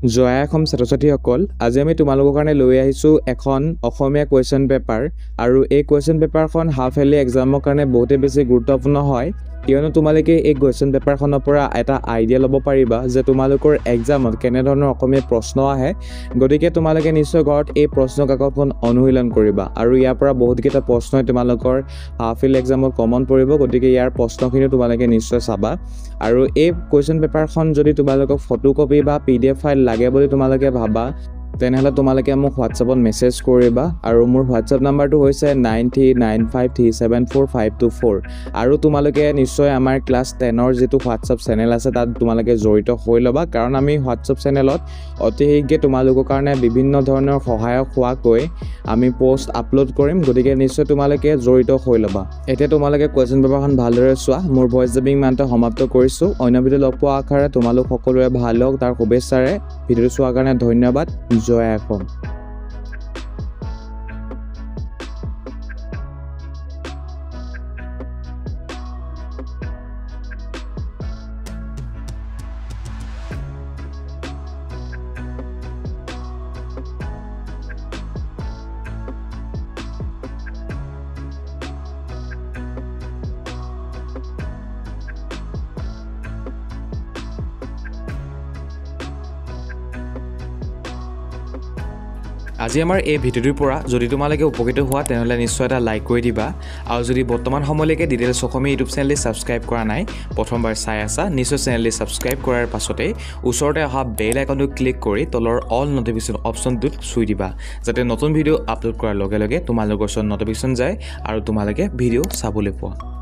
জয়া অসম ছাত্ৰ-ছাত্ৰীসকল আজি আমি তোমালোকৰ কাৰণে লৈ আহিছো এখন অসমীয়া কোৱেশ্চন পেপাৰ আৰু এই কোৱেশ্চন পেপাৰখন হাফ ইয়াৰলি এক্সামৰ কাৰণে বহুতে বেছি গুৰুত্বপূৰ্ণ হয় কিয়নো তোমালোকে এই কোৱেশ্চন পেপাৰখনৰ পৰা এটা আইডিয়া ল'ব পাৰিবা যে তোমালোকৰ এক্সামত কেনে ধৰণৰ অসমীয়া প্ৰশ্ন আহে গতিকে তোমালোকে নিশ্চয় ঘৰত এই প্ৰশ্ন কাকতখন অনুশীলন কৰিবা আৰু ইয়াৰ পৰা বহুতকেইটা প্ৰশ্নই তোমালোকৰ হাফ ইয়াৰলি এক্সামত কমন পৰিব গতিকে ইয়াৰ প্ৰশ্নখিনি তোমালোকে নিশ্চয় চাবা আৰু এই কোৱেশ্চন পেপাৰখন যদি তোমালোকক ফটোকপি বা PDF ফাইল লাগে বুলি তোমালোকে ভাবা তেনেহলে তোমালোকে মোক WhatsAppত মেছেজ কৰিবা আৰু মোৰ WhatsApp নাম্বাৰটো হৈছে 9395374524 আৰু তোমালোকে নিশ্চয় আমাৰ ক্লাছ 10 ৰ যেটো WhatsApp চেনেল আছে তাত তোমালোকে জড়িত হৈ লবা কাৰণ আমি WhatsApp চেনেলত অতি শীঘ্ৰে তোমালোকৰ কাৰণে বিভিন্ন ধৰণৰ সহায়ক হোৱাকৈ আমি পোষ্ট আপলোড কৰিম গতিকে নিশ্চয় তোমালোকে জড়িত হৈ লবা এতিয়া তোমালোকে কোৱেশ্চন পেপাৰখন ভালদৰে চোৱা মোৰ ভয়েস ডাবিং মানটো সমাপ্ত কৰিছো অন্য ভিডিও লগ পোৱা আশাৰে তোমালোক সকলোৰে ভাল হওক তাৰ শুভেচ্ছাৰে ভিডিও চোৱাৰ কাৰণে ধন্যবাদ জয়া অসম আজি আমাৰ এই ভিডিওৰ পৰা যদি তোমালোকে উপকৃত হোৱা তেনেহলে নিশ্চয় এটা লাইক কৰি দিবা আৰু যদি বৰ্তমান সময়লৈকে ডিটেইলছ অসমীয়া ইউটিউব চেনেলটি সাবস্ক্ৰাইব কৰা নাই প্ৰথমবাৰ চাই আছা নিশ্চয় চেনেলটি সাবস্ক্ৰাইব কৰাৰ পাছতে ওচৰতে অহা বেল আইকনটো ক্লিক কৰি তলৰ অল নটিফিকেশ্যন অপচনটোত চুই দিবা যাতে নতুন ভিডিও আপলোড কৰাৰ লগে লগে তোমালোকৰ ওচৰত নটিফিকেশ্যন যায় আৰু তোমালোকে ভিডিও চাবলৈ পোৱা